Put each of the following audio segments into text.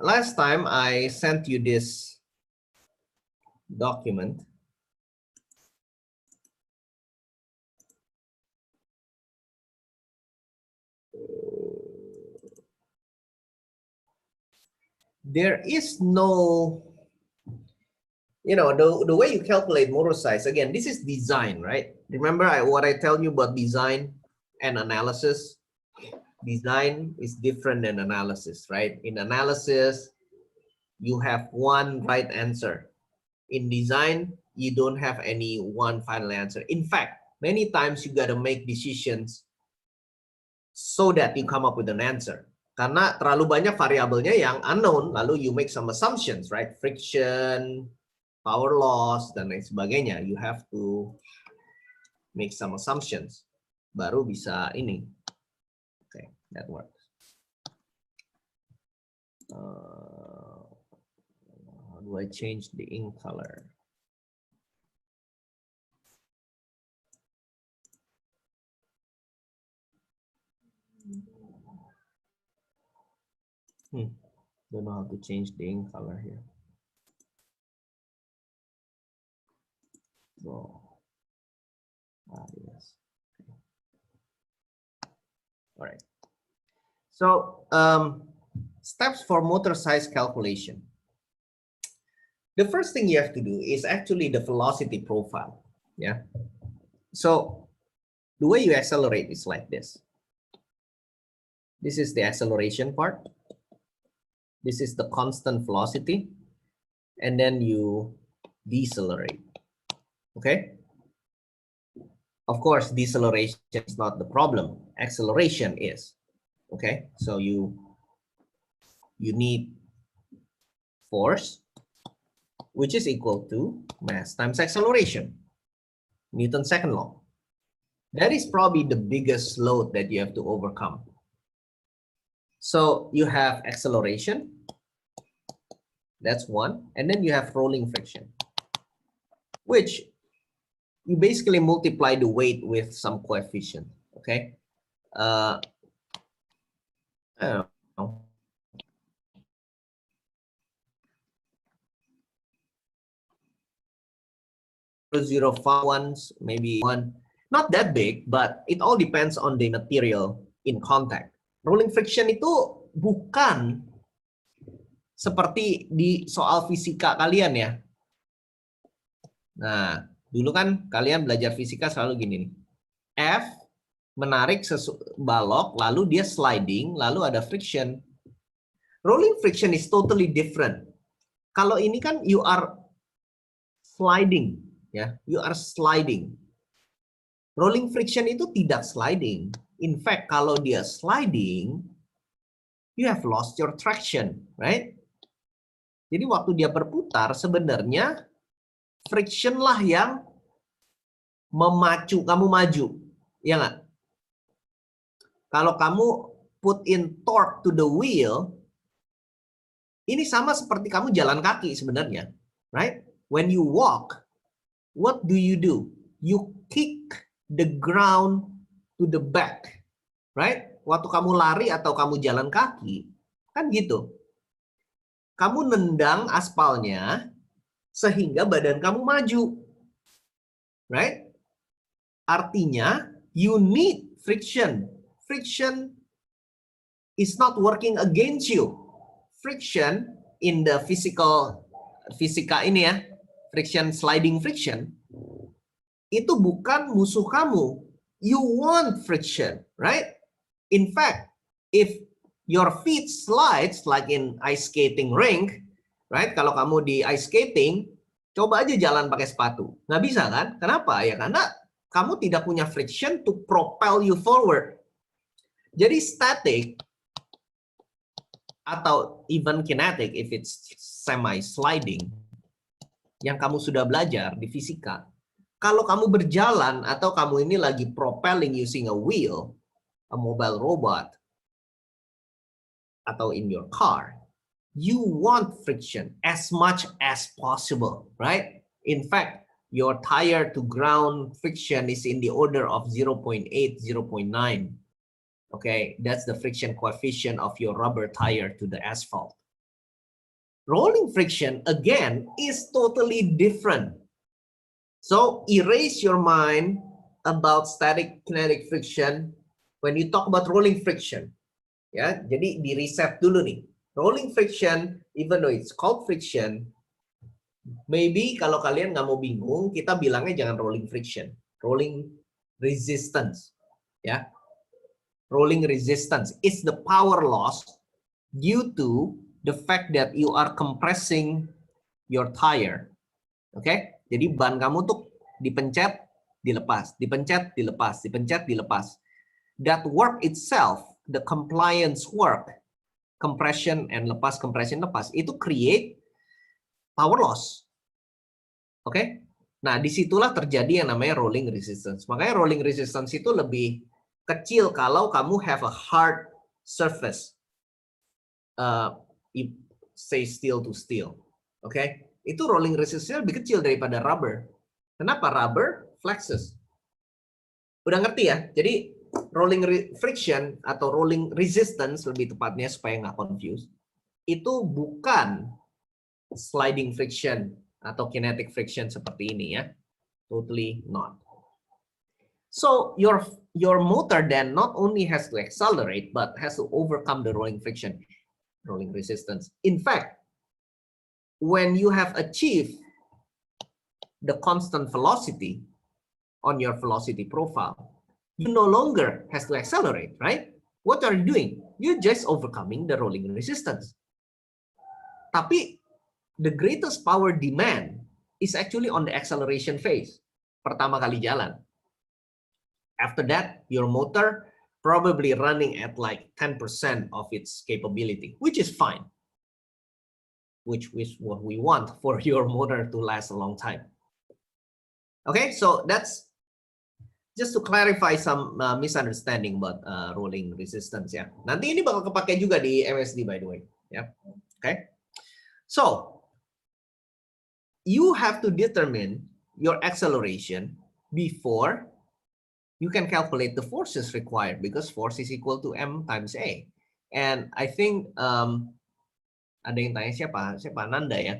last time I sent you this document. There is no, you know, the way you calculate motor size, again, this is design, right? Remember what I tell you about design and analysis? Design is different than analysis, right? In analysis, you have one right answer. In design, you don't have any one final answer. In fact, many times you got to make decisions so that you come up with an answer. Karena terlalu banyak variabelnya yang unknown, lalu you make some assumptions, right? Friction, power loss, dan lain sebagainya. You have to make some assumptions. Baru bisa ini. Okay, that works. How do I change the ink color? Don't know how to change the ink color here. Oh. Yes. Okay. All right. So steps for motor size calculation. The first thing you have to do is actually the velocity profile. Yeah. So the way you accelerate is like this. This is the acceleration part. This is the constant velocity. And then you decelerate. Okay. Of course, deceleration is not the problem. Acceleration is. Okay. So you need force, which is equal to mass times acceleration. Newton's second law. That is probably the biggest load that you have to overcome. So you have acceleration. That's one. And then you have rolling friction, which you basically multiply the weight with some coefficient. Okay. I don't know. 0.05, maybe 1. Not that big, but it all depends on the material in contact. Rolling friction itu bukan seperti di soal fisika kalian ya. Nah, dulu kan kalian belajar fisika selalu gini nih. F menarik balok, lalu dia sliding, lalu ada friction. Rolling friction is totally different. Kalau ini kan you are sliding, ya, you are sliding. Rolling friction itu tidak sliding. In fact, kalau dia sliding, you have lost your traction, right? Jadi waktu dia berputar, sebenarnya friction lah yang memacu kamu maju, ya nggak? Kalau kamu put in torque to the wheel, ini sama seperti kamu jalan kaki sebenarnya, right? When you walk, what do? You kick the ground to the back, right? Waktu kamu lari atau kamu jalan kaki, kan gitu. Kamu nendang aspalnya sehingga badan kamu maju, right? Artinya you need friction. Friction is not working against you. Friction in the fisika ini ya, friction, sliding friction, itu bukan musuh kamu. You want friction, right? In fact, if your feet slides like in ice skating rink, right? Kalau kamu di ice skating, coba aja jalan pakai sepatu. Nggak bisa kan? Kenapa? Ya karena kamu tidak punya friction to propel you forward. Jadi static atau even kinetic, if it's semi-sliding, yang kamu sudah belajar di fisika, kalau kamu berjalan atau kamu ini lagi propelling using a wheel, a mobile robot, atau in your car, you want friction as much as possible, right? In fact, your tire to ground friction is in the order of 0.8, 0.9. Okay, that's the friction coefficient of your rubber tire to the asphalt. Rolling friction, again, is totally different. So erase your mind about static kinetic friction when you talk about rolling friction. Ya, jadi di reset dulu nih. Rolling friction, even though it's called friction, maybe kalau kalian nggak mau bingung, kita bilangnya jangan rolling friction, rolling resistance. Ya, rolling resistance is the power loss due to the fact that you are compressing your tire. Oke, jadi ban kamu tuh dipencet, dilepas, dipencet, dilepas, dipencet, dilepas. That work itself, the compliance work, compression and lepas, compression, lepas, itu create power loss. Oke, nah disitulah terjadi yang namanya rolling resistance. Makanya rolling resistance itu lebih kecil kalau kamu have a hard surface. Say steel to steel. Oke, itu rolling resistance lebih kecil daripada rubber. Kenapa? Rubber flexes. Udah ngerti ya? Jadi rolling friction atau rolling resistance lebih tepatnya supaya nggak confuse, itu bukan sliding friction atau kinetic friction seperti ini ya. Totally not. So your motor then not only has to accelerate but has to overcome the rolling friction, rolling resistance. In fact, when you have achieved the constant velocity on your velocity profile, you no longer has to accelerate, right? What are you doing? You're just overcoming the rolling resistance. Tapi the greatest power demand is actually on the acceleration phase. Pertama kali jalan. After that, your motor probably running at like 10% of its capability, which is fine. Which is what we want for your motor to last a long time. Okay, so that's just to clarify some misunderstanding about rolling resistance ya. Nanti ini bakal kepake juga di MSD by the way. Ya, okay. So you have to determine your acceleration before you can calculate the forces required because force is equal to m times a. And I think ada yang tanya siapa Nanda ya,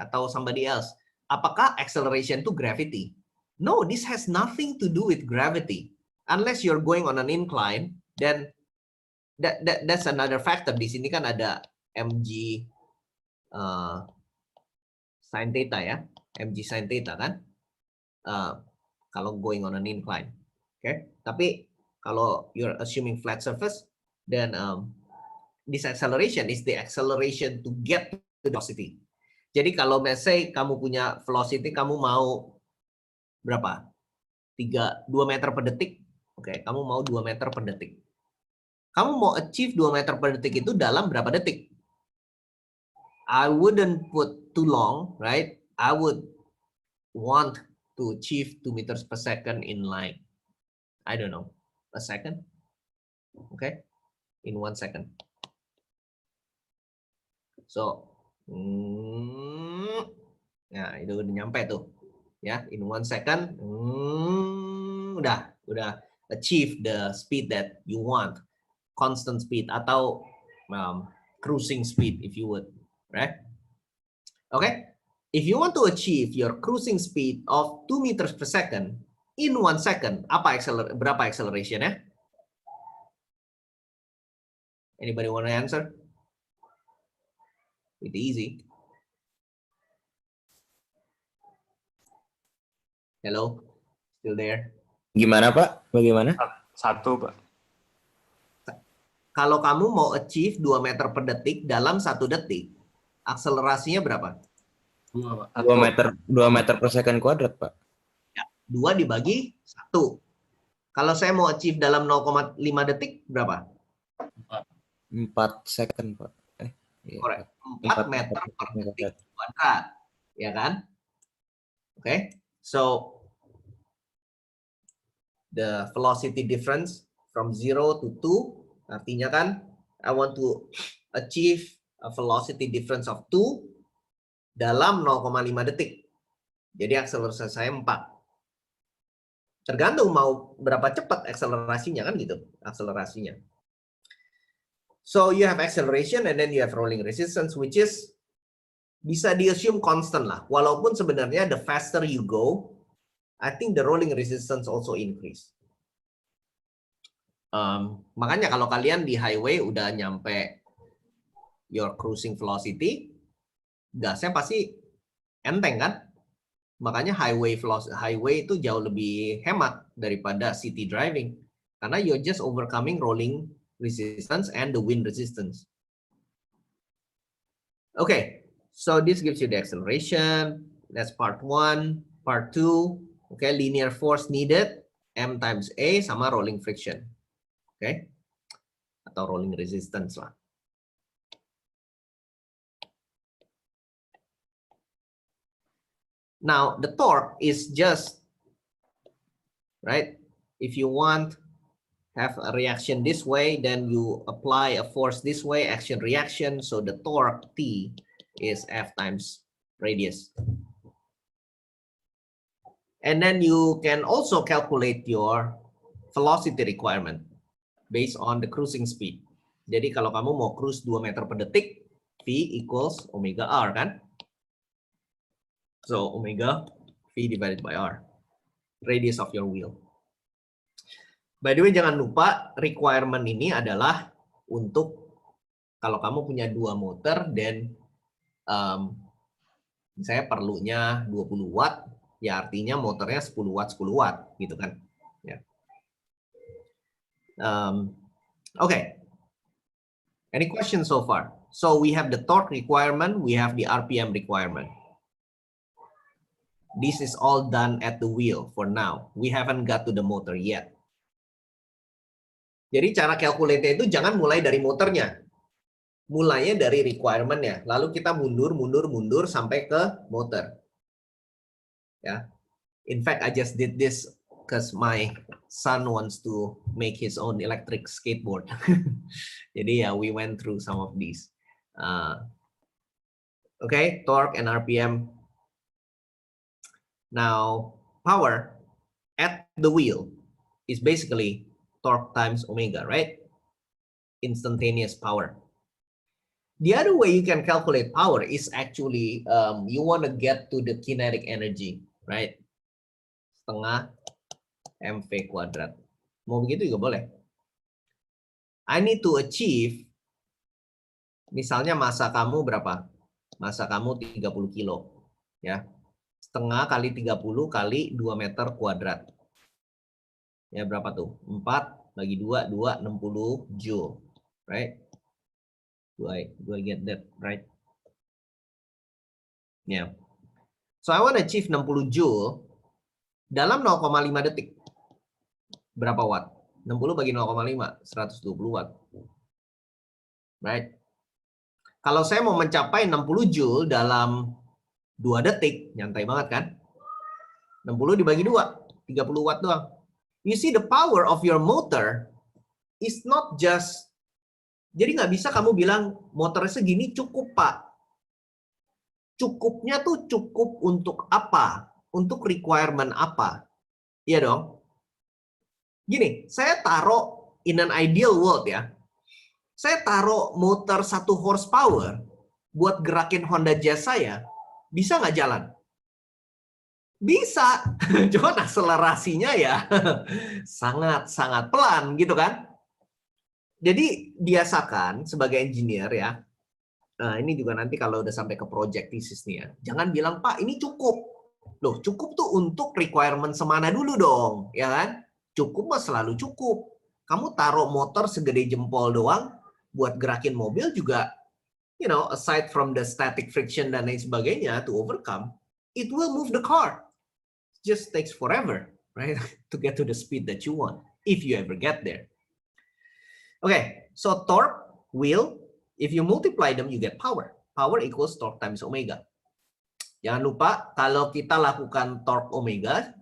atau somebody else, apakah acceleration itu gravity? No, this has nothing to do with gravity. Unless you're going on an incline, then that's another factor. Di sini kan ada mg sin theta ya, mg sin theta kan, kalau going on an incline. Okay, tapi kalau you're assuming flat surface, then this acceleration is the acceleration to get to velocity. Jadi kalau let's say kamu punya velocity, kamu mau berapa? 2 meter per detik. Oke, kamu mau 2 meter per detik. Kamu mau achieve 2 meter per detik itu dalam berapa detik? I wouldn't put too long, right? I would want to achieve 2 meters per second in like, I don't know, a second. Okay, in 1 second. So, nah itu udah nyampe tuh, ya, in 1 second, udah achieve the speed that you want, constant speed atau cruising speed if you would, right? Okay, if you want to achieve your cruising speed of 2 meters per second in 1 second, berapa acceleration ya? Anybody want to answer? It's easy. Hello, still there? Gimana Pak? Bagaimana? 1 Pak. Kalau kamu mau achieve 2 meter per detik dalam 1 detik, akselerasinya berapa? 2 Pak. 2 meter per second kuadrat Pak. Ya, 2 dibagi 1. Kalau saya mau achieve dalam 0,5 detik, berapa? 4 second Pak. Correct. 4 meter per detik kuadrat. Ya kan? Oke. Okay. So, the velocity difference from 0 to 2, artinya kan, I want to achieve a velocity difference of 2 dalam 0,5 detik. Jadi akselerasi saya 4. Tergantung mau berapa cepat akselerasinya kan gitu, akselerasinya. So you have acceleration and then you have rolling resistance, which is bisa di-assume constant lah. Walaupun sebenarnya the faster you go, I think the rolling resistance also increase. Makanya kalau kalian di highway udah nyampe your cruising velocity, gasnya pasti enteng kan? Makanya highway itu jauh lebih hemat daripada city driving. Karena you're just overcoming rolling resistance and the wind resistance. Okay, so this gives you the acceleration. That's part 1. Part 2, okay, linear force needed, M times A sama rolling friction. Okay, atau rolling resistance lah. Now, the torque is just, right? If you want have a reaction this way, then you apply a force this way, action reaction. So the torque T is F times radius. And then you can also calculate your velocity requirement based on the cruising speed. Jadi kalau kamu mau cruise 2 meter per detik, V equals omega R kan? So omega V divided by R, radius of your wheel. By the way, jangan lupa requirement ini adalah untuk kalau kamu punya 2 motor dan saya perlunya 20 watt, ya artinya motornya 10 watt gitu kan. Ya. Okay. Any questions so far? So we have the torque requirement, we have the RPM requirement. This is all done at the wheel for now. We haven't got to the motor yet. Jadi cara calculate itu jangan mulai dari motornya. Mulainya dari requirement-nya. Lalu kita mundur sampai ke motor. Ya. In fact, I just did this because my son wants to make his own electric skateboard. Jadi ya, we went through some of these. Okay, torque and RPM. Now, power at the wheel is basically torque times omega, right? Instantaneous power. The other way you can calculate power is actually you want to get to the kinetic energy, right? Setengah mv kuadrat. Mau begitu juga boleh. I need to achieve, misalnya masa kamu berapa? Masa kamu 30 kilo. Ya. Setengah kali 30 kali 2 meter kuadrat. Ya berapa tuh? 4 bagi 2, 60 joule. Right? Do I get that right? Yeah. So I want to achieve 60 joule dalam 0,5 detik. Berapa watt? 60 bagi 0,5, 120 watt. Right? Kalau saya mau mencapai 60 joule dalam 2 detik, nyantai banget kan? 60 dibagi 2, 30 watt doang. You see the power of your motor is not just, jadi nggak bisa kamu bilang motornya segini cukup pak. Cukupnya tuh cukup untuk apa? Untuk requirement apa? Iya dong. Gini, saya taruh in an ideal world ya. Saya taruh motor 1 horsepower buat gerakin Honda Jazz saya, bisa nggak jalan? Bisa, cuman akselerasinya ya sangat-sangat pelan gitu kan. Jadi biasakan sebagai engineer ya, nah ini juga nanti kalau udah sampai ke project thesis nih ya, jangan bilang Pak ini cukup. Loh cukup tuh untuk requirement semana dulu dong, ya kan? Cukup mah selalu cukup. Kamu taruh motor segede jempol doang, buat gerakin mobil juga, you know, aside from the static friction dan lain sebagainya to overcome, it will move the car. It just takes forever, right, to get to the speed that you want, if you ever get there. Okay, so torque, wheel, if you multiply them, you get power. Power equals torque times omega. Jangan lupa, kalau kita lakukan torque omega,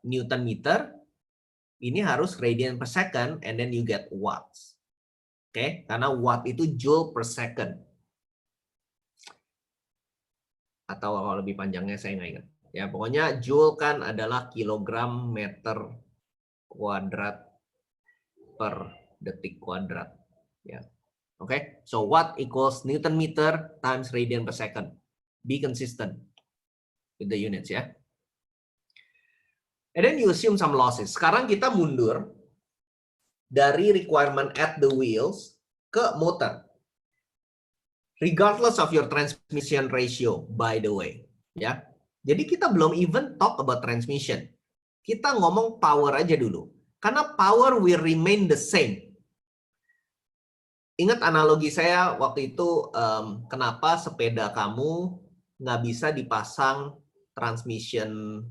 Newton meter, ini harus radian per second, and then you get watts. Oke, okay? Karena watt itu joule per second. Atau kalau lebih panjangnya saya nggak ingat. Ya, pokoknya joule kan adalah kilogram meter kuadrat per detik kuadrat. Ya. Okay, so watt equals Newton meter times radian per second. Be consistent with the units ya. And then you assume some losses. Sekarang kita mundur dari requirement at the wheels ke motor. Regardless of your transmission ratio, by the way. Ya. Jadi kita belum even talk about transmission. Kita ngomong power aja dulu. Karena power will remain the same. Ingat analogi saya waktu itu, kenapa sepeda kamu nggak bisa dipasang transmission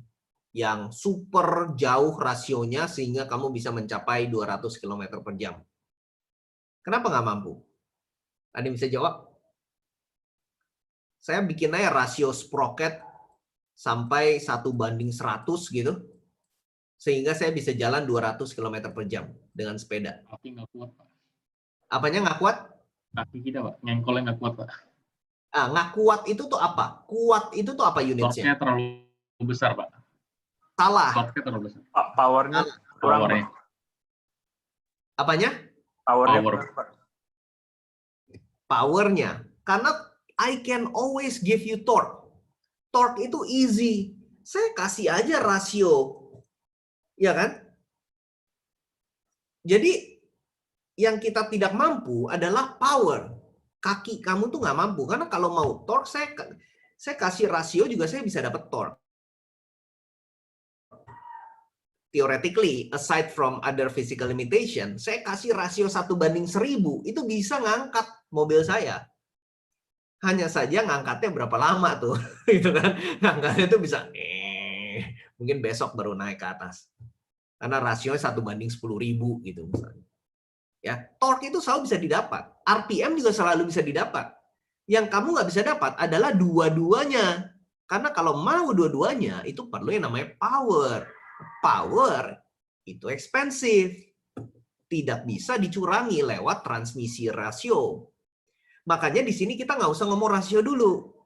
yang super jauh rasionya sehingga kamu bisa mencapai 200 km per jam. Kenapa nggak mampu? Ada yang bisa jawab? Saya bikin aja rasio sprocket sampai 1:100 gitu. Sehingga saya bisa jalan 200 km per jam dengan sepeda. Tapi nggak kuat, Pak. Apanya nggak kuat? Kaki kita, Pak. Ngengkolnya nggak kuat, Pak. Nggak kuat itu tuh apa? Kuat itu tuh apa unitnya? Torque-nya terlalu besar, Pak. Salah. Torque-nya terlalu besar. Powernya kurang, Pak. Powernya. Apanya? Powernya Power. kurang, Pak. Powernya. Karena I can always give you torque. Torque itu easy. Saya kasih aja rasio. Ya kan? Jadi yang kita tidak mampu adalah power. Kaki kamu tuh nggak mampu. Karena kalau mau torque, saya kasih rasio juga saya bisa dapat torque. Theoretically, aside from other physical limitation, saya kasih rasio 1:1000, itu bisa ngangkat mobil saya. Hanya saja ngangkatnya berapa lama tuh, gitu kan? Ngangkatnya tuh bisa, mungkin besok baru naik ke atas. Karena rasionya 1:10.000 gitu misalnya. Ya, torque itu selalu bisa didapat. RPM juga selalu bisa didapat. Yang kamu nggak bisa dapat adalah dua-duanya. Karena kalau mau dua-duanya, itu perlu yang namanya power. Power itu expensive. Tidak bisa dicurangi lewat transmisi rasio. Makanya di sini kita nggak usah ngomong rasio dulu.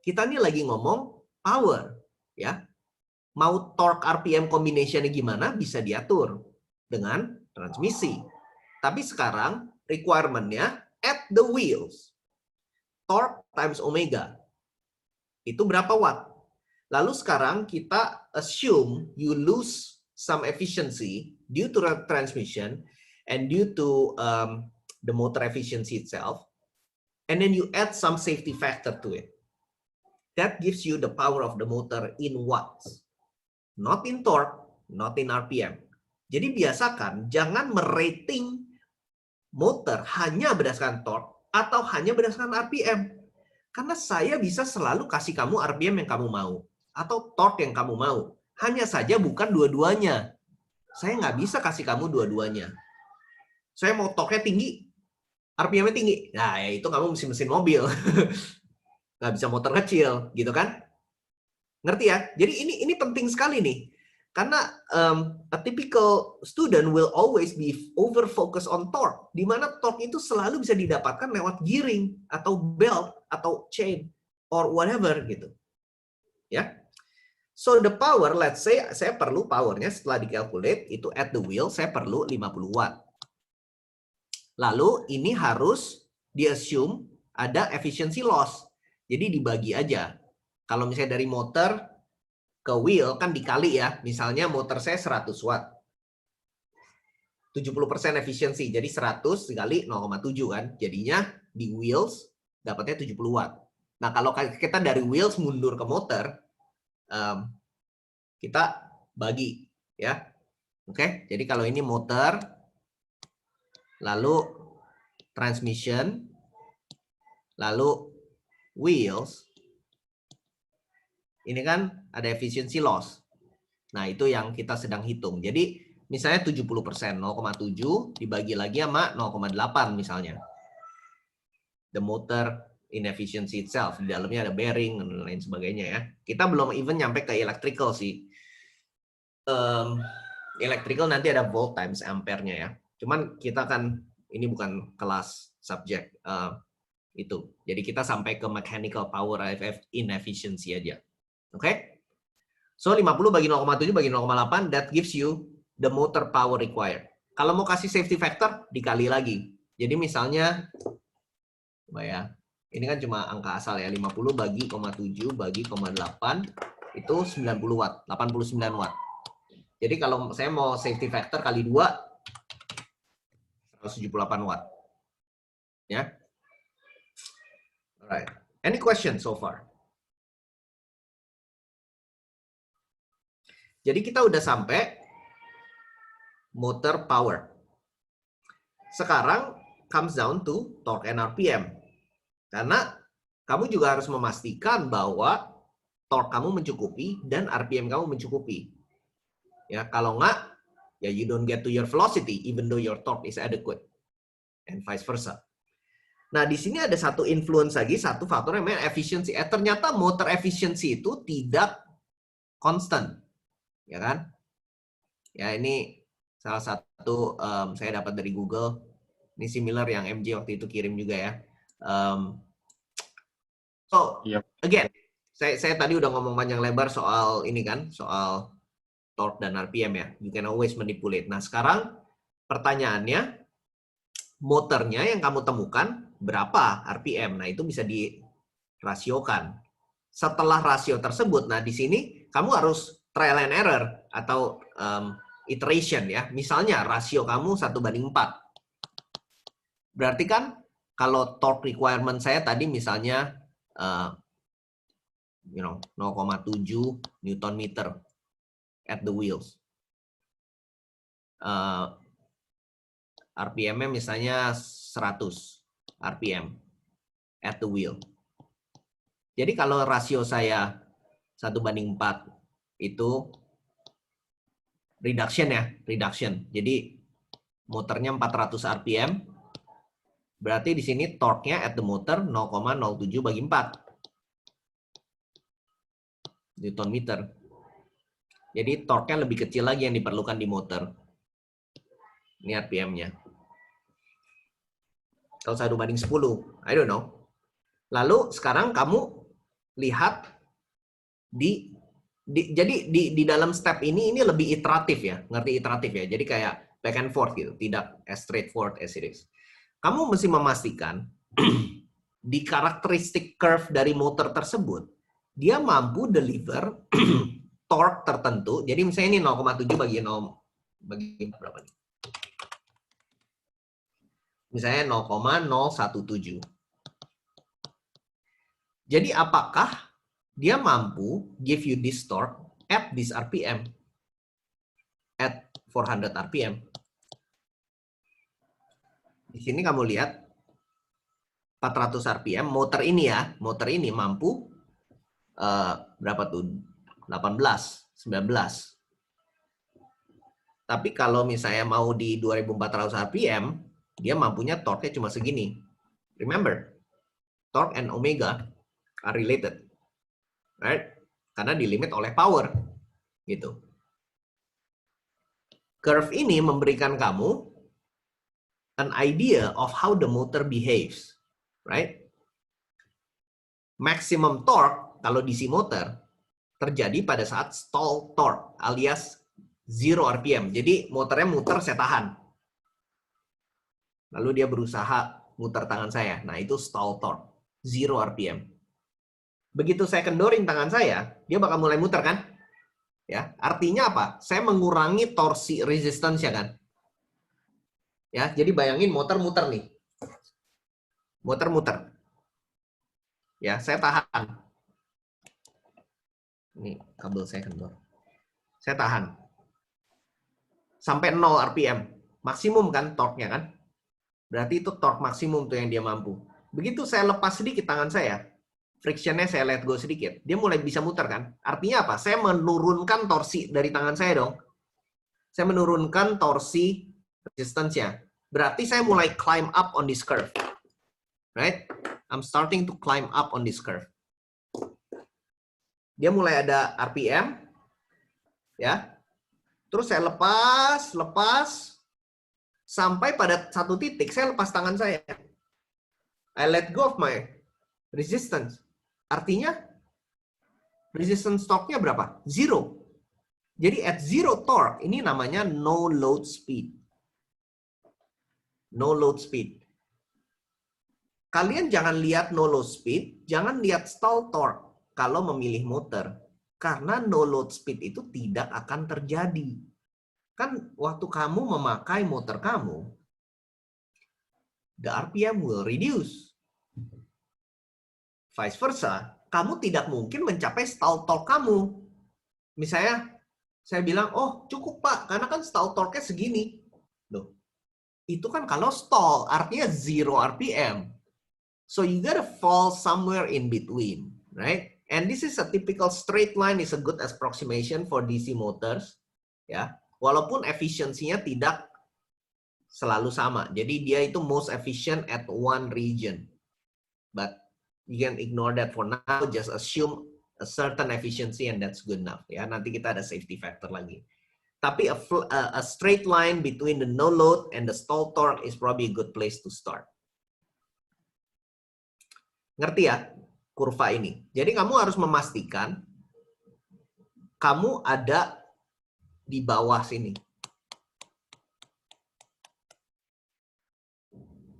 Kita nih lagi ngomong power. Ya. Mau torque RPM combination-nya gimana, bisa diatur dengan transmisi. Tapi sekarang requirement-nya at the wheels. Torque times omega. Itu berapa watt? Lalu sekarang kita assume you lose some efficiency due to transmission and due to the motor efficiency itself. And then you add some safety factor to it. That gives you the power of the motor in watts. Not in torque, not in RPM. Jadi biasakan jangan merating motor hanya berdasarkan torque atau hanya berdasarkan RPM. Karena saya bisa selalu kasih kamu RPM yang kamu mau atau torque yang kamu mau. Hanya saja bukan dua-duanya. Saya nggak bisa kasih kamu dua-duanya. Saya mau torque-nya tinggi, RPM-nya tinggi. Nah, ya itu kamu mesin mobil. Nggak bisa motor kecil, gitu kan? Ngerti ya? Jadi ini penting sekali nih. Karena a typical student will always be over focus on torque, di mana torque itu selalu bisa didapatkan lewat gearing atau belt atau chain or whatever gitu. Ya. So the power, let's say saya perlu powernya setelah dikalkulate itu at the wheel saya perlu 50 watt. Lalu ini harus di-assume ada efficiency loss. Jadi dibagi aja. Kalau misalnya dari motor ke wheel kan dikali ya. Misalnya motor saya 100 watt. 70% efisiensi. Jadi 100 dikali 0,7 kan. Jadinya di wheels dapatnya 70 watt. Nah kalau kita dari wheels mundur ke motor, kita bagi ya. Oke, jadi kalau ini motor, lalu transmission, lalu wheels, ini kan ada efficiency loss. Nah, itu yang kita sedang hitung. Jadi, misalnya 70%, 0,7 dibagi lagi sama 0,8 misalnya. The motor inefficiency itself. Di dalamnya ada bearing, dan lain sebagainya ya. Kita belum even nyampe ke electrical sih. Electrical nanti ada volt times ampere-nya ya. Cuman kita kan, ini bukan kelas subjek itu. Jadi kita sampai ke mechanical power inefficiency aja. Oke? Okay? So 50 bagi 0,7 bagi 0,8, that gives you the motor power required. Kalau mau kasih safety factor, dikali lagi. Jadi misalnya, coba ya, ini kan cuma angka asal ya, 50 bagi 0,7 bagi 0,8 itu 90 watt, 89 watt. Jadi kalau saya mau safety factor kali 2, 178 watt. Ya. Alright. Any question so far? Jadi kita udah sampai motor power. Sekarang comes down to torque and RPM. Karena kamu juga harus memastikan bahwa torque kamu mencukupi dan RPM kamu mencukupi. Ya, kalau enggak, ya you don't get to your velocity even though your torque is adequate. And vice versa. Nah, di sini ada satu influence lagi, satu faktor yang namanya efficiency. Ternyata motor efficiency itu tidak constant. Ya kan? Ya, ini salah satu saya dapat dari Google. Ini similar yang MJ waktu itu kirim juga ya. Again, saya tadi udah ngomong panjang lebar soal ini kan, soal torque dan RPM ya. You can always manipulate. Nah, sekarang pertanyaannya, motornya yang kamu temukan berapa RPM? Nah, itu bisa dirasiokan. Setelah rasio tersebut, nah di sini kamu harus trial and error atau iteration ya. Misalnya rasio kamu 1:4. Berarti kan kalau torque requirement saya tadi misalnya 0,7 Newton meter at the wheels. RPM-nya misalnya 100 RPM at the wheel. Jadi kalau rasio saya 1:4 itu reduction. Jadi motornya 400 RPM, berarti di sini torque-nya at the motor 0,07/4 Newton meter. Jadi torque-nya lebih kecil lagi yang diperlukan di motor. Ini RPM-nya. Kalau 1:10, I don't know. Lalu sekarang kamu lihat jadi di dalam step ini lebih iteratif ya, ngerti iteratif ya. Jadi kayak back and forth gitu, tidak as straightforward as it is. Kamu mesti memastikan di karakteristik curve dari motor tersebut, dia mampu deliver torque tertentu. Jadi misalnya ini 0,7 bagi berapa nih? Misalnya 0,017. Jadi apakah dia mampu give you this torque at this RPM, at 400 RPM. Di sini kamu lihat 400 RPM, motor ini ya, motor ini mampu berapa tuh? 18, 19. Tapi kalau misalnya mau di 2400 RPM, dia mampunya torque-nya cuma segini. Remember, torque and omega are related. Right? Karena dilimit oleh power. Gitu. Curve ini memberikan kamu an idea of how the motor behaves. Right? Maximum torque kalau DC motor terjadi pada saat stall torque alias 0 RPM. Jadi motornya muter, saya tahan. Lalu dia berusaha muter tangan saya. Nah, itu stall torque. 0 RPM. Begitu saya kendorin tangan saya, dia bakal mulai muter kan? Ya, artinya apa? Saya mengurangi torsi resistance ya kan? Ya, jadi bayangin motor muter nih. Motor muter. Ya, saya tahan. Ini kabel saya kendor. Saya tahan. Sampai 0 RPM. Maksimum kan torque-nya kan? Berarti itu torque maksimum tuh yang dia mampu. Begitu saya lepas sedikit tangan saya, friction-nya saya let go sedikit, dia mulai bisa muter kan? Artinya apa? Saya menurunkan torsi dari tangan saya dong. Saya menurunkan torsi resistance-nya. Berarti saya mulai climb up on this curve. Right? I'm starting to climb up on this curve. Dia mulai ada RPM. Ya. Terus saya lepas, sampai pada satu titik saya lepas tangan saya. I let go of my resistance. Artinya resistance torque-nya berapa? 0. Jadi at 0 torque ini namanya no load speed. No load speed. kalian jangan lihat no load speed, jangan lihat stall torque kalau memilih motor. Karena no load speed itu tidak akan terjadi. Kan waktu kamu memakai motor kamu, the RPM will reduce. Vice versa, kamu tidak mungkin mencapai stall torque kamu. Misalnya, saya bilang, oh cukup Pak, karena kan stall torque-nya segini. Loh, itu kan kalau stall, artinya 0 RPM. So you gotta fall somewhere in between, right? And this is a typical straight line, is a good approximation for DC motors, ya. Walaupun efisiensinya tidak selalu sama. Jadi dia itu most efficient at one region. But you can ignore that for now, just assume a certain efficiency and that's good enough. Ya, nanti kita ada safety factor lagi. Tapi a straight line between the no load and the stall torque is probably a good place to start. Ngerti ya kurva ini? Jadi kamu harus memastikan kamu ada di bawah sini.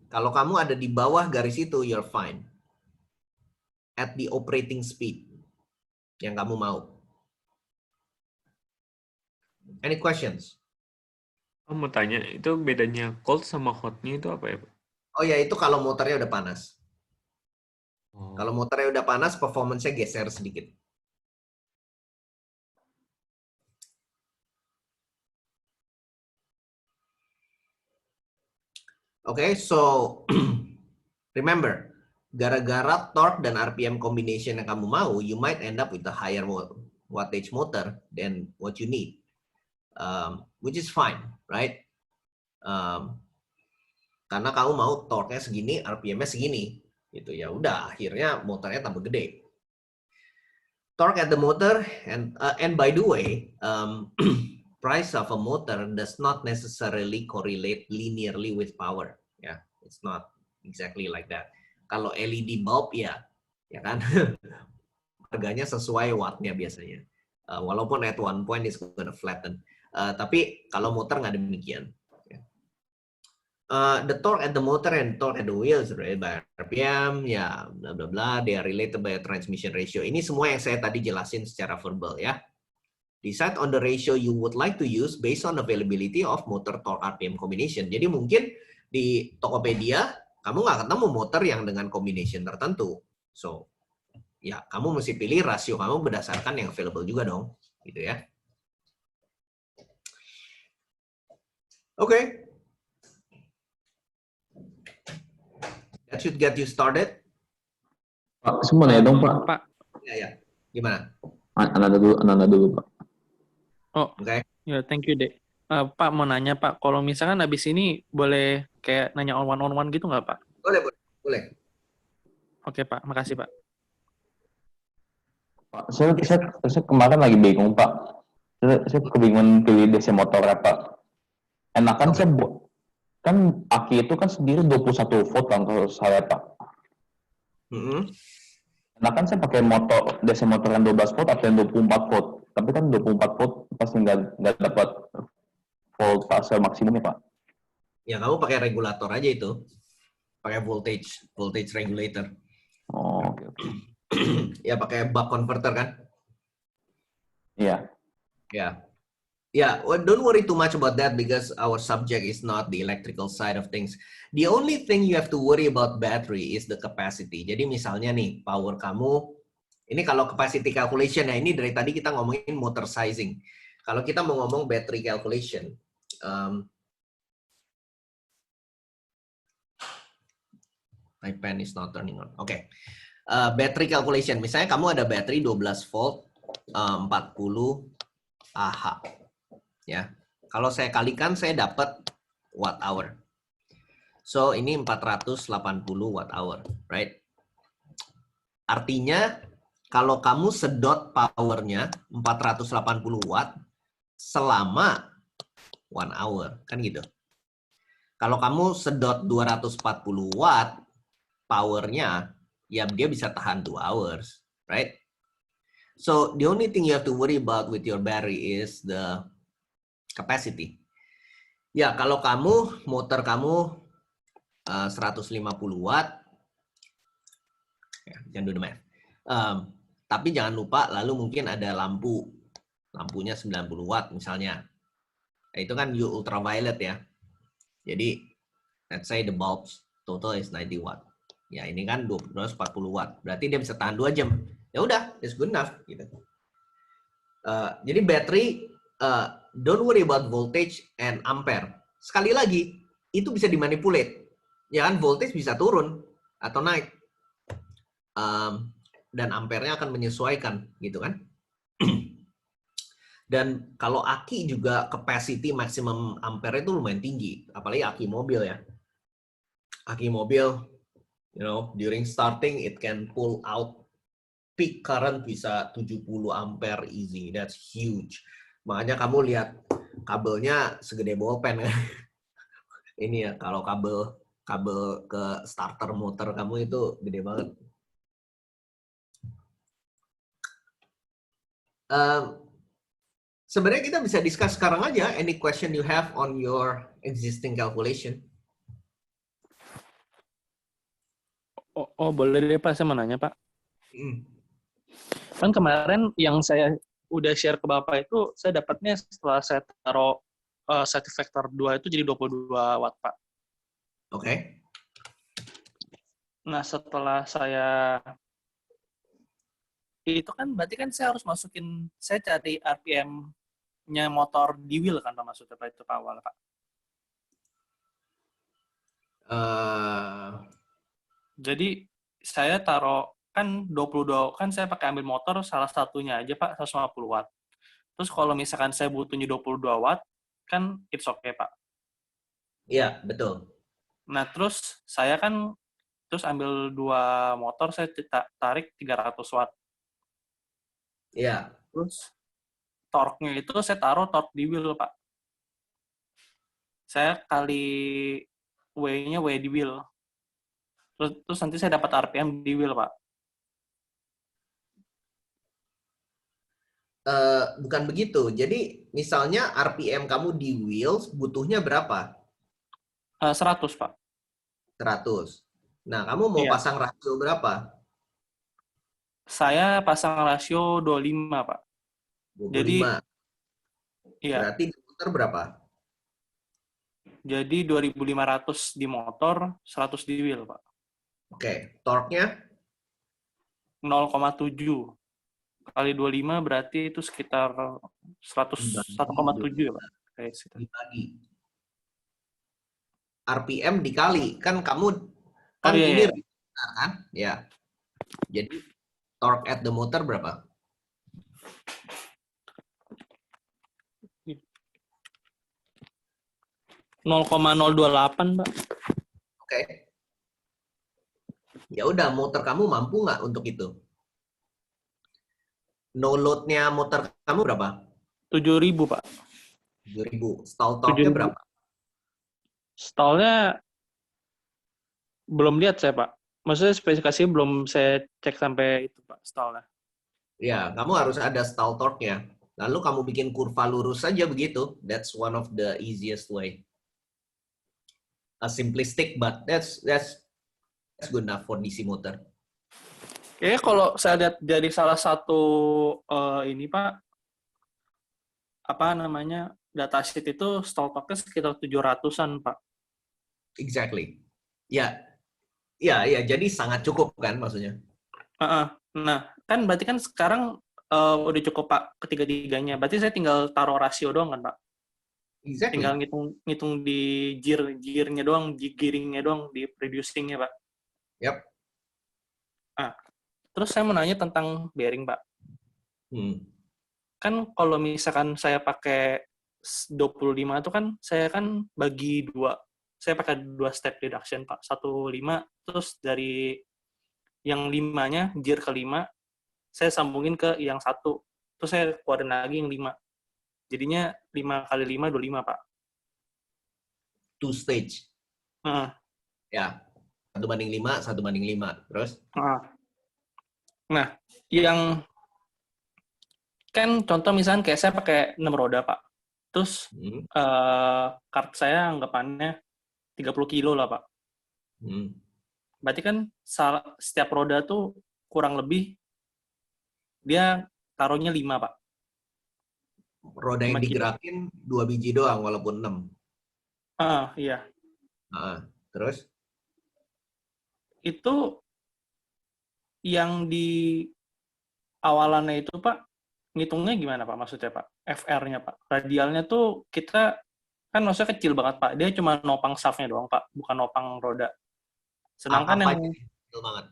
Kalau kamu ada di bawah garis itu, you're fine. At the operating speed yang kamu mau. Any questions? Aku mau tanya, itu bedanya cold sama hotnya itu apa ya, Pak? Oh ya, itu kalau motornya udah panas. Oh. Kalau motornya udah panas, performance-nya geser sedikit. Okay, so remember, gara-gara torque dan RPM combination yang kamu mau, you might end up with a higher wattage motor than what you need, which is fine, right? Karena kamu mau torque-nya segini, RPM-nya segini, gitu ya. Udah, akhirnya motornya tambah gede. Torque at the motor, and by the way, price of a motor does not necessarily correlate linearly with power. Ya, it's not exactly like that. Kalau LED bulb ya kan, harganya sesuai wattnya biasanya. Walaupun at one point it's gonna flatten. Tapi kalau motor nggak demikian. The torque at the motor and torque at the wheels related by RPM, ya bla bla bla, they are related by a transmission ratio. Ini semua yang saya tadi jelasin secara verbal ya. Decide on the ratio you would like to use based on availability of motor torque RPM combination. Jadi mungkin di Tokopedia kamu nggak ketemu motor yang dengan combination tertentu. So, ya kamu mesti pilih rasio kamu berdasarkan yang available juga dong, gitu ya. Oke. That should get you started. Pak, semuanya dong Pak. Pak. Ya. Gimana? Ananda dulu Pak. Oh, Oke. ya thank you Dek. Pak mau nanya Pak, kalau misalkan habis ini boleh kayak nanya on one gitu nggak Pak? Boleh. Oke Pak, makasih Pak. Pak, saya kemarin lagi bingung Pak. Saya kebingungan pilih DC motor ya Pak. Enakan saya buat, kan aki itu kan sendiri 21 volt kan kalau saya Pak. Enakan saya pakai motor DC motor yang 12 volt atau yang 24 volt. Tapi kan 24 volt pasti nggak dapat voltase maksimumnya Pak. Ya kamu pakai regulator aja itu. Pakai voltage regulator. Oh, oke. Ya pakai buck converter kan? Iya. Ya. Yeah, well, don't worry too much about that because our subject is not the electrical side of things. The only thing you have to worry about battery is the capacity. Jadi misalnya nih, power kamu, ini kalau capacity calculation, ya ini dari tadi kita ngomongin motor sizing. Kalau kita mau ngomong battery calculation, my pen is not turning on. Oke. Battery calculation, misalnya kamu ada battery 12 volt, 40 Ah. Ya, kalau saya kalikan saya dapat watt hour. So ini 480 watt hour, right? Artinya kalau kamu sedot powernya 480 watt selama 1 hour, kan gitu. Kalau kamu sedot 240 watt powernya, ya dia bisa tahan 2 hours, right? So the only thing you have to worry about with your battery is the capacity. Ya, kalau motor kamu 150 watt, Ya, jangan do the math. Tapi jangan lupa lalu mungkin ada lampunya 90 watt misalnya. Nah, itu kan U ultraviolet ya. Jadi let's say the bulbs total is 90 watt. Ya ini kan 240 watt. Berarti dia bisa tahan 2 jam. Ya udah, it's good enough gitu. Jadi battery don't worry about voltage and ampere. Sekali lagi, itu bisa dimanipulate. Ya kan voltage bisa turun atau naik. Dan ampernya akan menyesuaikan gitu kan. Dan kalau aki juga capacity maximum ampere itu lumayan tinggi, apalagi aki mobil ya. Aki mobil, during starting it can pull out peak current bisa 70 ampere easy. That's huge. Makanya kamu lihat kabelnya segede bolpen kan. Ini ya kalau kabel ke starter motor kamu itu gede banget. Sebenarnya kita bisa discuss sekarang aja. Any question you have on your existing calculation? Oh, boleh deh Pak, saya mau nanya Pak. Kan kemarin yang saya udah share ke Bapak itu, saya dapatnya setelah saya taruh safety factor 2 itu jadi 22 watt Pak. Oke. Nah, setelah saya itu kan berarti kan saya harus masukin, saya cari RPM-nya motor di wheel kan Pak, maksudnya Pak, itu Pak awal Pak. Jadi saya taruh kan 22, kan saya pakai ambil motor salah satunya aja Pak 150 watt. Terus kalau misalkan saya butuhnya 22 watt, kan it's okay Pak. Iya, betul. Nah, terus saya kan terus ambil 2 motor, saya tarik 300 watt. Iya. Terus torque-nya itu saya taruh torque di wheel, Pak. Saya kali W-nya W di wheel. Terus nanti saya dapat RPM di wheel, Pak. Bukan begitu. Jadi misalnya RPM kamu di wheels butuhnya berapa? 100, Pak. 100. Nah, kamu mau Iya. pasang rasio berapa? Saya pasang rasio 25, Pak. 25. Jadi, iya. Berarti di motor berapa? Jadi 2.500 di motor, 100 di wheel, Pak. Oke. Torque-nya? 0,7. Kali 25 berarti itu sekitar 1,7 ya, Pak. Kayak sekitar. Dibagi. RPM dikali. Kan kamu, kan Oh, iya, ini iya. kan? Ya. Jadi, torque at the motor berapa? .028, Pak. Oke. Ya udah, motor kamu mampu nggak untuk itu? No load-nya motor kamu berapa? 7.000, Pak. 7.000. Stall torque-nya 7.000. berapa? Stall-nya belum lihat saya, Pak. Maksudnya spesifikasinya belum saya cek sampai itu, Pak, stall-nya. Ya, kamu harus ada stall torque-nya. Lalu kamu bikin kurva lurus saja begitu. That's one of the easiest way. A simplistic, but that's good enough for DC motor. Kayaknya kalau saya lihat dari salah satu ini, Pak, apa namanya, datasheet itu stall torque-nya sekitar 700-an, Pak. Exactly. Ya, jadi sangat cukup kan maksudnya. Nah, kan berarti kan sekarang udah cukup Pak ketiga-tiganya. Berarti saya tinggal taruh rasio doang kan Pak? Exactly. Tinggal ngitung di gear-nya doang, gearing-nya doang, di reducing-nya Pak. Yap. Terus saya mau nanya tentang bearing Pak. Kan kalau misalkan saya pakai 25 itu kan saya kan bagi 2. Saya pakai 2 step reduction Pak. 1,5, terus dari yang 5-nya, gear ke-5, saya sambungin ke yang 1. Terus saya keluarin lagi yang 5. Jadinya 5 kali 5, 25, Pak. 2 stage. Ya. 1:5, 1:5. Terus? Nah, yang kan contoh misalnya kayak saya pakai 6 roda, Pak. Terus kart saya anggapannya 30 kilo lah, Pak. Berarti kan setiap roda tuh kurang lebih dia taruhnya 5, Pak. Roda yang 5 kilo. digerakin 2 biji doang walaupun 6. Iya. Terus Itu yang di awalannya itu, Pak, ngitungnya gimana, Pak? Maksudnya, Pak? FR-nya, Pak. Radialnya tuh kita kan maksudnya kecil banget, Pak. Dia cuma nopang shaft-nya doang, Pak. Bukan nopang roda. Sedangkan apa yang... kecil banget?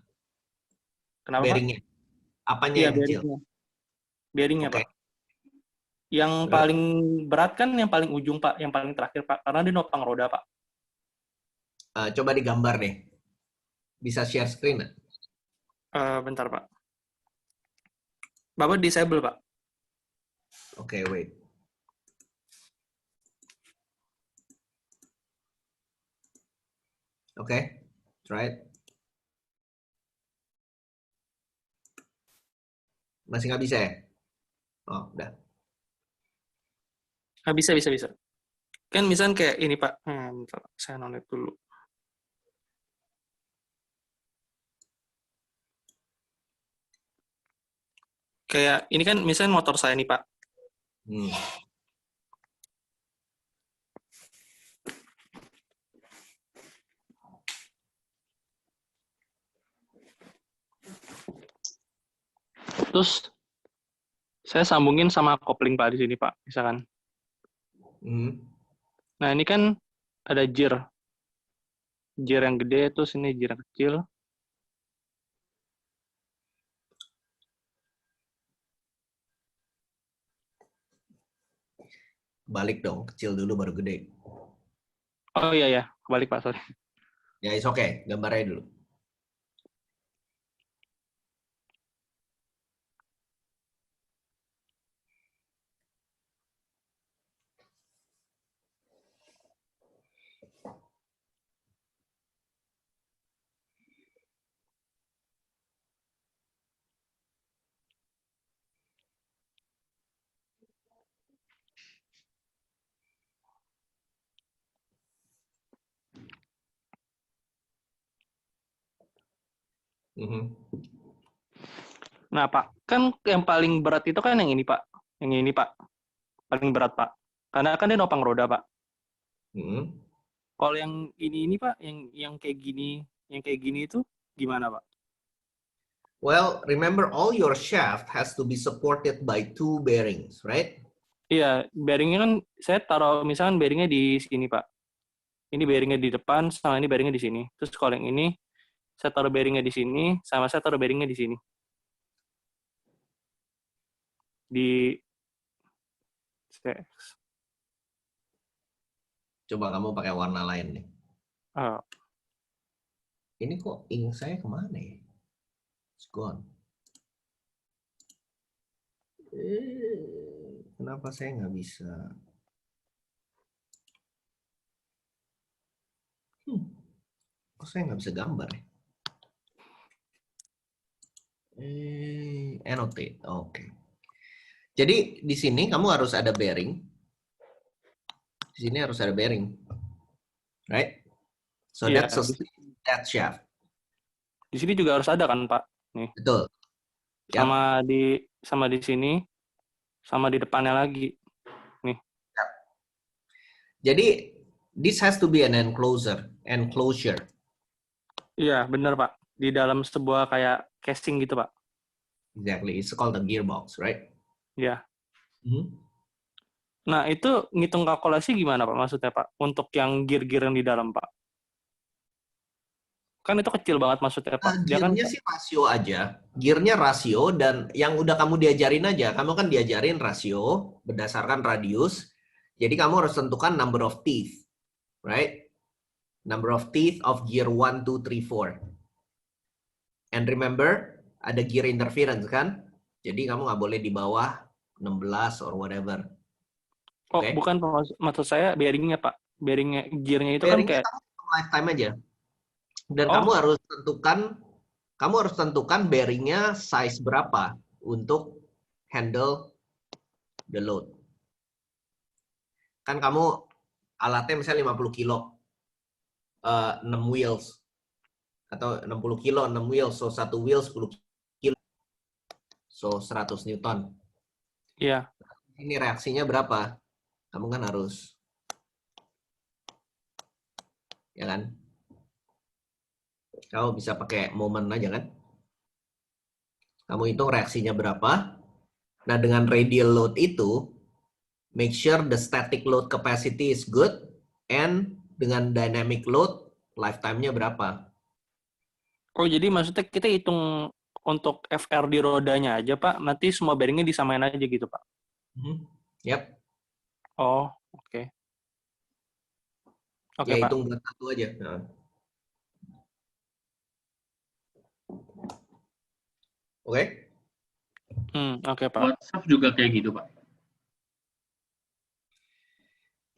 Kenapa, Pak? Bearingnya. Apanya Iya, yang kecil? bearingnya, Oke. Pak. Yang Terus? paling berat kan yang paling ujung, Pak. Yang paling terakhir, Pak. Karena dia nopang roda, Pak. Coba digambar deh. Bisa share screen nggak? Bentar, Pak. Bapak disable, Pak. Oke, wait. Oke, try it. Masih nggak bisa ya? Oh, udah. Bisa. Kan misalnya kayak ini, Pak. Bentar, saya nonton dulu. Kayak ini kan misalnya motor saya nih, Pak. Terus saya sambungin sama kopling, Pak, di sini, Pak, misalkan. Nah, ini kan ada gear. Gear yang gede, terus ini gear yang kecil. Balik dong, kecil dulu baru gede. Oh iya, kebalik, Pak, sorry. Ya, it's okay. Gambarnya dulu. Nah, Pak, kan yang paling berat itu kan yang ini, Pak. Yang ini, Pak. Paling berat, Pak. Karena kan dia nopang roda, Pak. Kalau yang ini Pak, yang kayak gini itu gimana, Pak? Well, remember all your shaft has to be supported by 2 bearings, right? Iya, bearingnya kan saya taruh misalkan bearingnya di sini, Pak. Ini bearingnya di depan, sama ini bearingnya di sini. Terus kalau yang ini saya taruh bearingnya di sini, sama saya taruh bearingnya di sini. Di Coba kamu pakai warna lain nih. Ini kok ink saya kemana ya? It's gone. Kenapa saya nggak bisa? Kok saya nggak bisa gambar ya? Annotate, oke. Jadi di sini kamu harus ada bearing. Di sini harus ada bearing, right? So Iya. that's that shaft. Di sini juga harus ada kan, Pak? Nih. Betul. Sama di sini, sama di depannya lagi. Nih. Jadi this has to be an enclosure. Iya, benar, Pak. Di dalam sebuah kayak casing gitu, Pak. Exactly. It's called a gearbox, right? Iya. Nah, itu ngitung kalkulasi gimana, Pak? Maksudnya, Pak? Untuk yang gear-gear yang di dalam, Pak. Kan itu kecil banget maksudnya, Pak. Gearnya sih rasio aja. Gearnya rasio, dan yang udah kamu diajarin aja. Kamu kan diajarin rasio berdasarkan radius. Jadi kamu harus tentukan number of teeth. Right? Number of teeth of gear 1, 2, 3, 4. And remember, ada gear interference kan? Jadi kamu nggak boleh di bawah 16 or whatever. Oh, bukan, maksud saya bearingnya, Pak. Bearingnya, gearnya itu bearingnya kan kayak lifetime aja. Dan kamu harus tentukan bearingnya size berapa untuk handle the load. Kan kamu alatnya misalnya 50 kilo, 6 wheels. Atau 60 kilo, 6 wheel. So, 1 wheel 10 kilo. So, 100 Newton. Iya. Ini reaksinya berapa? Kamu kan harus, ya kan? Kamu bisa pakai momen aja kan? Kamu hitung reaksinya berapa. Nah, dengan radial load itu, make sure the static load capacity is good, and dengan dynamic load, lifetime-nya berapa. Oh, jadi maksudnya kita hitung untuk FR di rodanya aja, Pak. Nanti semua bearingnya disamain aja gitu, Pak. Yap. Oh, oke. Oke, Ya, Pak. hitung buat satu aja. Nah. Oke? Oke, Pak. Buat shaft juga kayak gitu, Pak.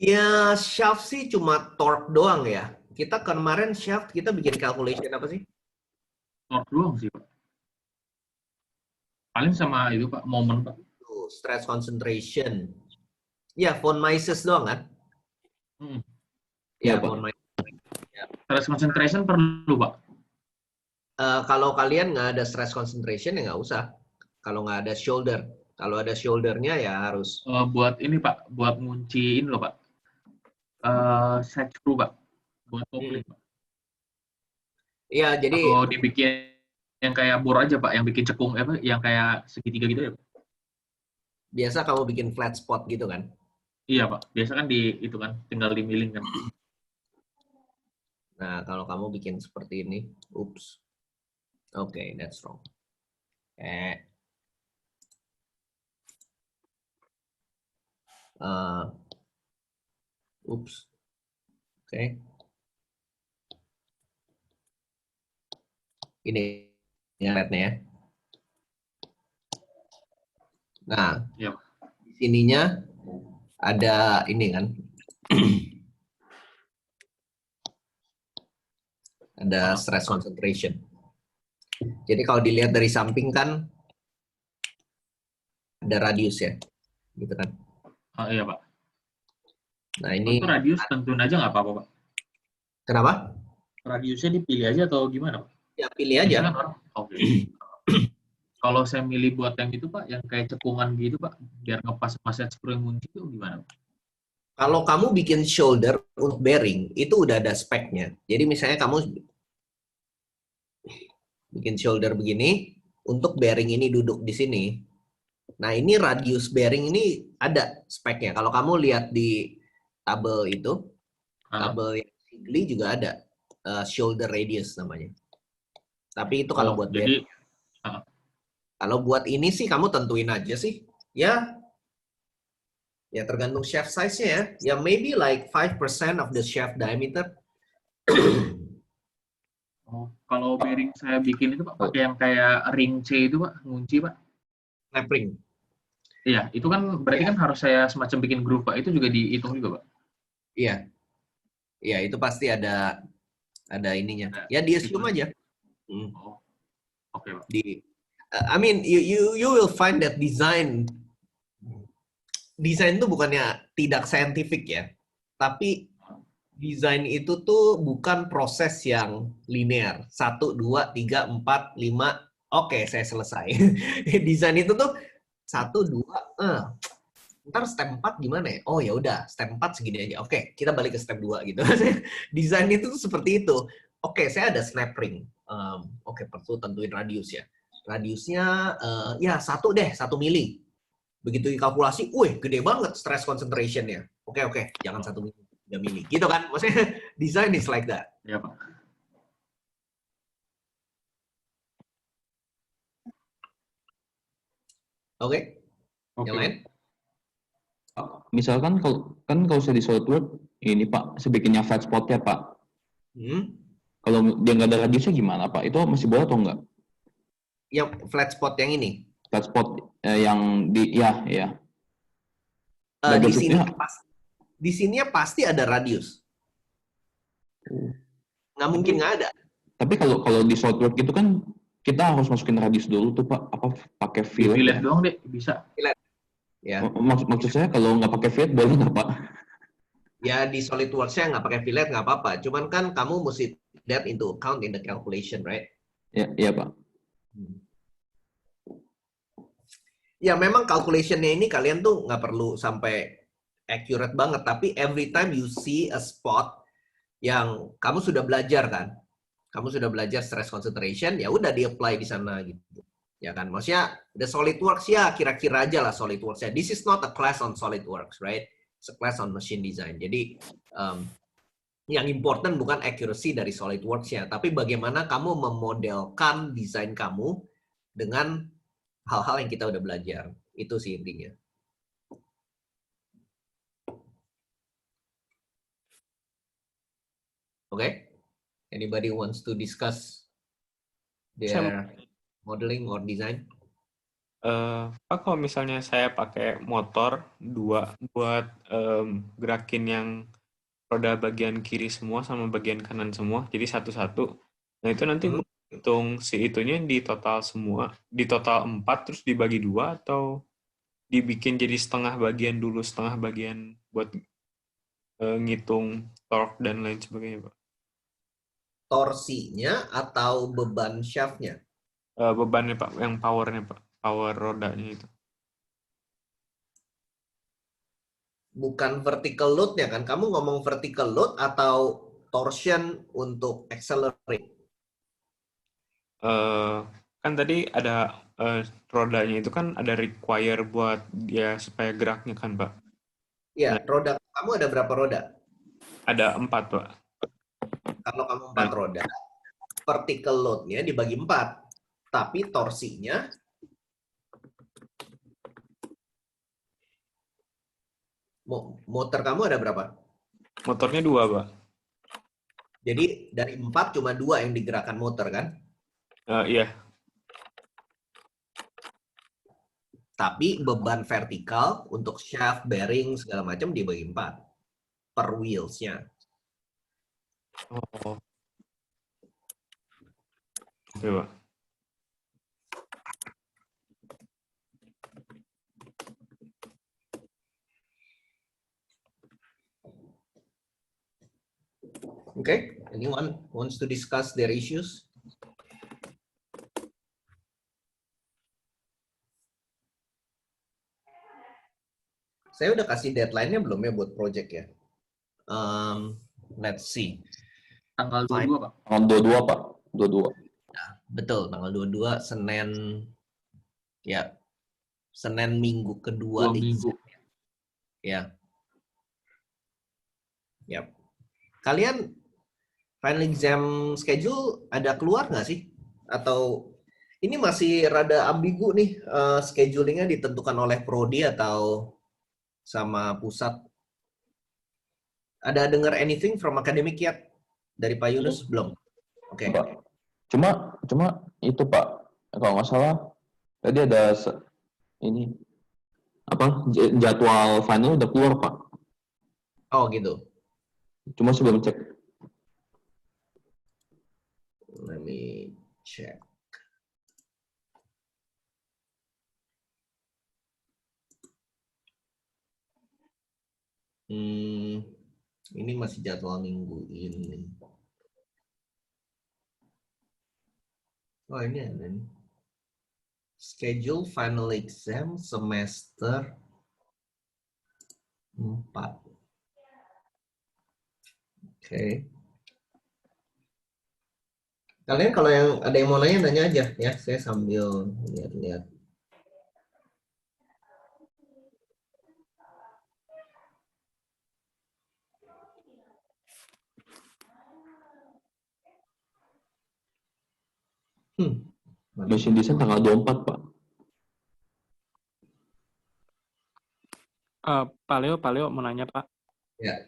Ya, shaft sih cuma torque doang ya. Kita kemarin shaft, kita bikin calculation apa sih? Torque doang sih, Pak. Paling sama itu, Pak, momen, Pak. Tuh, stress concentration. Ya, von Mises doang kan? Iya, Ya, Pak. von Mises. Stress concentration perlu, Pak. Kalau kalian nggak ada stress concentration ya nggak usah. Kalau nggak ada shoulder. Kalau ada shouldernya ya harus. Buat ini, Pak. Buat ngunciin loh, Pak. Set screw, Pak. Buat kopling, Pak. Iya, jadi Atau dibikin yang kayak bor aja, Pak. Yang bikin cekung, apa? Yang kayak segitiga gitu ya, Pak. biasa kamu bikin flat spot gitu kan? Iya, Pak. Biasa kan itu kan, tinggal dimiling kan. Nah, kalau kamu bikin seperti ini, oops. Okay, that's wrong. Oops. Oke. Ini lihatnya ya. Nah, Iya, Pak. di sininya ada ini kan. Ada stress concentration. Jadi kalau dilihat dari samping kan ada radius ya, gitu kan. Iya, Pak. Nah ini Itu radius tentuin aja nggak apa-apa, Pak. kenapa? Radiusnya dipilih aja atau gimana, Pak? Ya pilih aja. Biasanya kan orang, oke. Kalau saya milih buat yang itu, Pak, yang kayak cekungan gitu, Pak, biar ngepas sama set screw yang kunci itu gimana, Pak? Kalau kamu bikin shoulder untuk bearing, itu udah ada speknya. Jadi misalnya kamu bikin shoulder begini, untuk bearing ini duduk di sini. Nah ini radius bearing ini ada speknya. Kalau kamu lihat di tabel itu, tabel yang Sigli juga ada shoulder radius namanya. Tapi itu kalau buat bearing. Kalau buat ini sih kamu tentuin aja sih. Ya tergantung shaft size-nya ya. Ya maybe like 5% of the shaft diameter. Kalau bearing saya bikin itu, Pak, pakai yang kayak ring C itu, Pak, ngunci, Pak. Snap ring. Iya, itu kan berarti kan harus saya semacam bikin groove, Pak. Itu juga dihitung juga, Pak. Iya. Iya, itu pasti ada ininya. Ya di assume aja. Oke, Pak. I mean you will find that design itu bukannya tidak scientific ya, tapi desain itu tuh bukan proses yang linear. 1, 2, 3, 4, 5, oke saya selesai. Desain itu tuh 1, 2, ntar step 4 gimana ya? Oh ya udah, step 4 segini aja. Oke, kita balik ke step 2 gitu. Desain itu tuh seperti itu. Oke, saya ada snap ring. Oke, perlu tentuin radius ya. Radiusnya ya 1 mili. Begitu dikalkulasi, wih gede banget stress concentration-nya. Oke, jangan 1 mili. 3 mili. Gitu kan? Maksudnya design is like that. Iya, Pak. Oke. Yang lain? Misalkan kalau saya di SolidWorks ini Pak, saya bikinnya flat spot ya Pak. Kalau dia nggak ada radiusnya gimana Pak? Itu masih boleh atau enggak? Yang flat spot yang ini? Flat spot yang di ya. Di sini pasti ada radius. Nggak mungkin nggak ada. Tapi kalau di SolidWorks itu kan kita harus masukin radius dulu tuh Pak. Apa pakai fillet? Fillet doang deh, bisa. Fillet. Ya. Maksud saya kalau nggak pakai fillet boleh nggak Pak? Ya di SolidWorks-nya nggak pakai fillet nggak apa-apa. Cuman kan kamu mesti that into account in the calculation, right? Ya, iya Pak. Ya memang calculation-nya ini kalian tuh nggak perlu sampai accurate banget, tapi every time you see a spot yang kamu sudah belajar kan, kamu sudah belajar stress concentration, ya udah di-apply di sana gitu. Ya kan, maksudnya the SolidWorks ya kira-kira aja lah SolidWorks ya. This is not a class on SolidWorks, right? It's a class on machine design. Jadi yang important bukan accuracy dari SolidWorks-nya, tapi bagaimana kamu memodelkan desain kamu dengan hal-hal yang kita udah belajar. Itu sih intinya. Okay? Anybody wants to discuss their modeling or design? Pak, kalau misalnya saya pakai motor 2 buat gerakin yang roda bagian kiri semua sama bagian kanan semua, jadi satu-satu. Nah, itu nanti hitung si itunya di total semua, di total 4 terus dibagi 2 atau dibikin jadi setengah bagian dulu, setengah bagian buat ngitung torque dan lain sebagainya, Pak. Torsinya atau beban shaft-nya? Bebannya, Pak, yang powernya, Pak. Power rodanya itu. Bukan vertical load-nya kan? Kamu ngomong vertical load atau torsion untuk accelerate? Kan tadi ada rodanya itu kan ada require buat dia supaya geraknya kan, Pak? Iya, Nah, roda kamu ada berapa roda? ada 4, Pak. Kalau kamu 4 roda, vertical load-nya dibagi 4. Tapi torsinya motor kamu ada berapa? Motornya 2, Pak. Jadi dari 4 cuma 2 yang digerakkan motor kan? Iya. Tapi beban vertikal untuk shaft, bearing, segala macam dibagi 4 per wheels-nya. Oh. Oke, Pak. Okay, anyone wants to discuss their issues? Saya udah kasih deadline-nya belum ya buat project ya? Let's see. Tanggal 22, Pak. Tanggal 22 Pak, 22. Betul, tanggal 22 Senin. Ya, Senin minggu kedua 2 minggu. Ya. Yap. Kalian final exam schedule ada keluar nggak sih? Atau ini masih rada ambigu nih, schedulingnya ditentukan oleh prodi atau sama pusat? Ada dengar anything from academic yet? Dari Pak Yunus? Belum? Oke. Pak. Cuma itu Pak, kalau nggak salah tadi ada ini apa jadwal final udah keluar Pak. Oh gitu. Cuma sebelum cek. Let me check. Ini masih jadwal minggu ini. Oh ini ada nih. Schedule final exam semester 4. Oke. Kalian kalau yang ada yang mau nanya aja ya. Saya sambil lihat-lihat. Machine design tanggal 24 Pak. Paleo mau nanya Pak. Ya.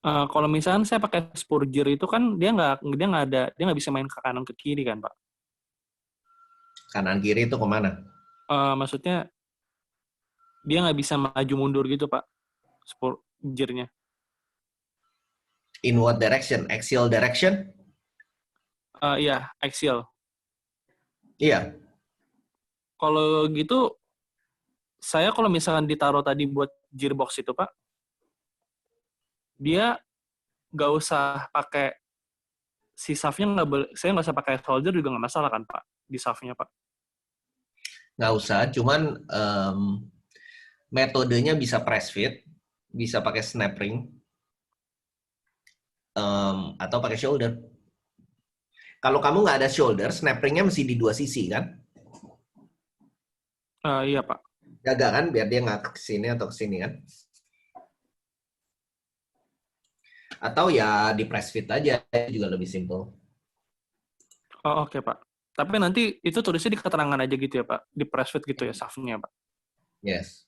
Kalau misalnya saya pakai Spurger itu kan dia nggak bisa main ke kanan ke kiri kan Pak? Kanan kiri itu kemana? Maksudnya dia nggak bisa maju mundur gitu Pak, Spurgernya. In what direction? Axial direction? Iya, axial. Iya. Kalau gitu, saya kalau misalkan ditaruh tadi buat gearbox itu Pak, dia nggak usah pakai si SAF-nya nggak boleh, saya nggak usah pakai solder juga nggak masalah kan Pak di SAF-nya Pak? Nggak usah, cuman metodenya bisa press fit, bisa pakai snap ring, atau pakai shoulder. Kalau kamu nggak ada shoulder, snap ringnya mesti di 2 sisi kan? Iya Pak. Jaga kan, biar dia nggak ke sini atau ke sini kan? Atau ya di press fit aja, juga lebih simple. Oh, oke Pak. Tapi nanti itu tulisnya di keterangan aja gitu ya Pak, di press fit gitu ya SAF-nya Pak. Yes.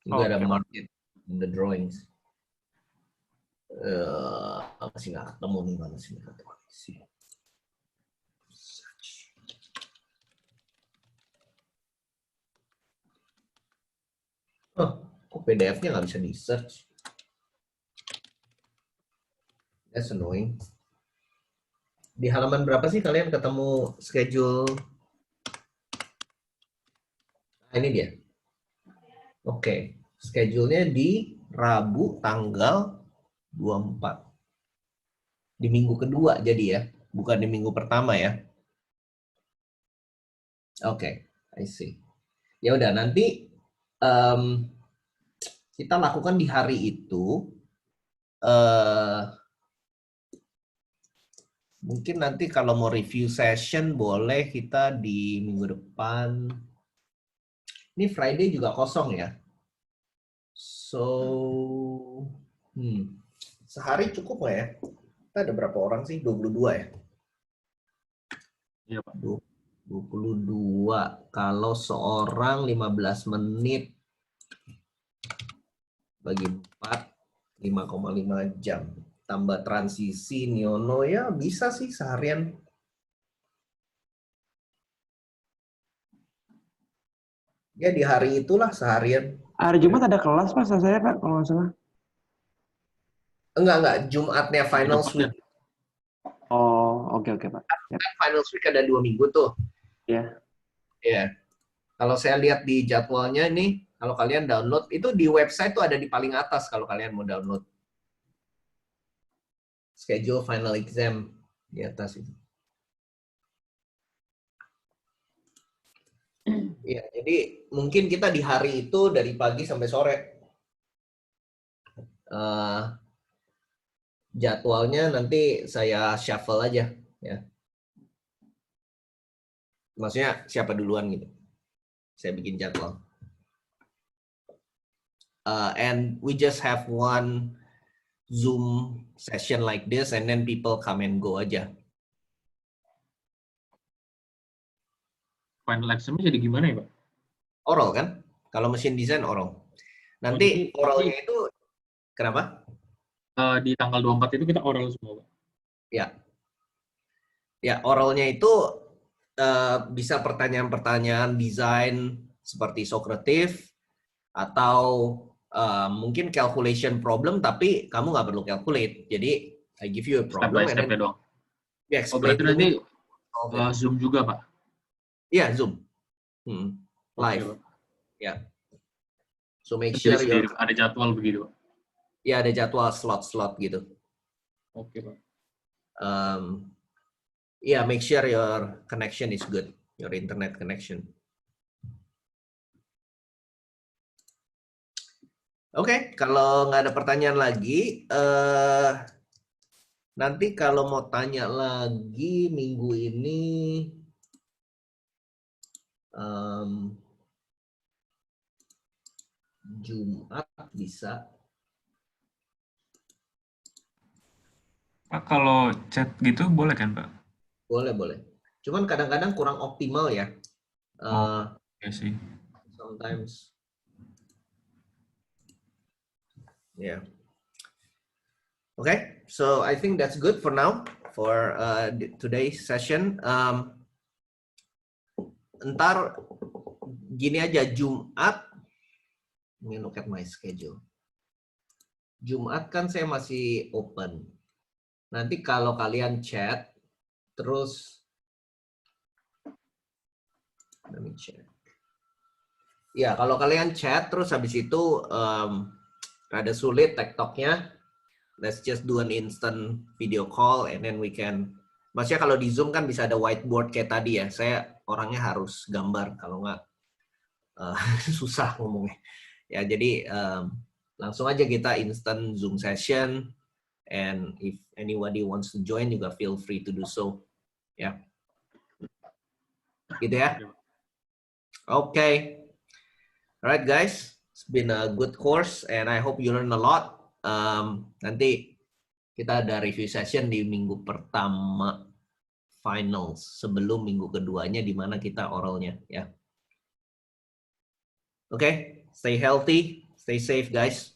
Juga ada Oke, Pak. market in the drawings. Masih nggak ketemu nih, mana sih? Oh, kok PDF-nya nggak bisa di-search? That's annoying. Di halaman berapa sih kalian ketemu schedule? Nah, ini dia. Oke, schedule-nya di Rabu tanggal 24. Di minggu kedua jadi ya, bukan di minggu pertama ya. Oke, I see. Ya udah, nanti kita lakukan di hari itu. Mungkin nanti kalau mau review session boleh kita di minggu depan. Ini Friday juga kosong ya. So, sehari cukup nggak ya? Kita ada berapa orang sih? 22 ya? Iya Pak. 22. Kalau seorang 15 menit bagi 4, 5,5 jam. Tambah transisi, Niono, ya bisa sih seharian. Ya di hari itulah seharian. Hari Jumat ada kelas Pak, saya Pak, kalau nggak salah. Enggak. Jumatnya final week. Oh, oke Pak. Ya. Kan final week ada 2 minggu tuh. Ya. Ya. Kalau saya lihat di jadwalnya nih, kalau kalian download, itu di website tuh ada di paling atas kalau kalian mau download. Schedule final exam di atas itu. Ya, jadi mungkin kita di hari itu dari pagi sampai sore. Jadwalnya nanti saya shuffle aja, ya. Maksudnya siapa duluan gitu. Saya bikin jadwal. And we just have one Zoom session like this, and then people come and go aja. Final exam-nya jadi gimana ya Pak? Oral kan? Kalau mesin desain oral. Nanti oralnya itu kenapa? Di tanggal 24 itu kita oral semua Pak. Ya. Ya, oralnya itu bisa pertanyaan-pertanyaan desain seperti Socrative atau mungkin calculation problem tapi kamu nggak perlu calculate. Jadi I give you a problem Step by step doang. you Oh, berarti nanti explain. Zoom juga Pak? Iya, Zoom. Live. Ya. So make sure ada jadwal begitu Pak? Ya, ada jadwal slot-slot gitu. Oke Pak. Yeah, make sure your connection is good, your internet connection. Oke, kalau nggak ada pertanyaan lagi, nanti kalau mau tanya lagi minggu ini, Jumat bisa. Pak, kalau chat gitu boleh kan, Pak? Boleh. Cuman kadang-kadang kurang optimal ya. Ya sih. Sometimes. Yeah. Okay, so I think that's good for now for today's session. Ntar gini aja, Jumat. Let me look at my schedule. Jumat kan saya masih open. Nanti kalau kalian chat, terus let me check. Ya, kalau kalian chat, terus habis itu rada sulit TikTok-nya, let's just do an instant video call and then we can Maksudnya kalau di Zoom kan bisa ada whiteboard kayak tadi ya. Saya orangnya harus gambar, kalau nggak susah ngomongnya. Ya, jadi langsung aja kita instant Zoom session, and if anybody wants to join juga feel free to do so. Ya. Gitu ya. Okay. Alright guys, it's been a good course and I hope you learn a lot. Nanti kita ada review session di minggu pertama finals sebelum minggu keduanya di mana kita oralnya ya. Okay, stay healthy, stay safe guys.